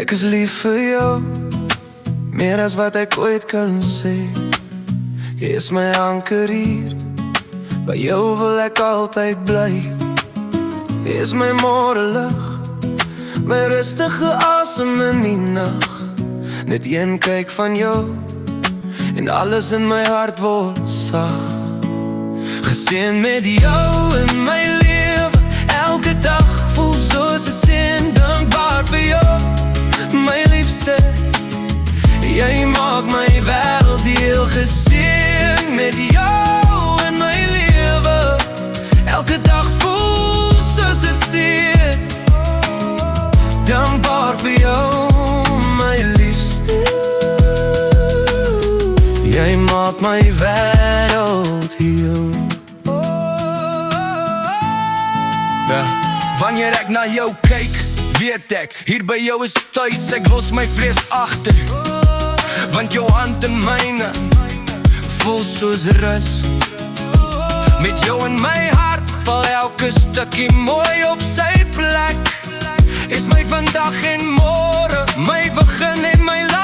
Ek is lief vir jou, meer as wat ek ooit kan sê. Jy is my anker hier, by jou wil ek altyd bly. Jy is my môrelig, my rustige asem in die nag. Net een kyk van jou, en alles in my hart word sag. Geseën met jou in my lewe, elke dag voel soos 'n seën. Dankbaar vir jou, my liefste, jy maak my wêreld heel. Geseën met jou in my lewe, elke dag voel soos 'n seën. Dankbaar vir jou, my liefste, jy maak my wêreld heel. Wanneer ek na jou kyk, weet ek, hier by jou is thuis. Ek los my vrees agter, want jou hand in myne voel soos rus. Met jou in my hart val elke stukkie mooi op sy plek. Is my vandag en môre, my begin en my laat.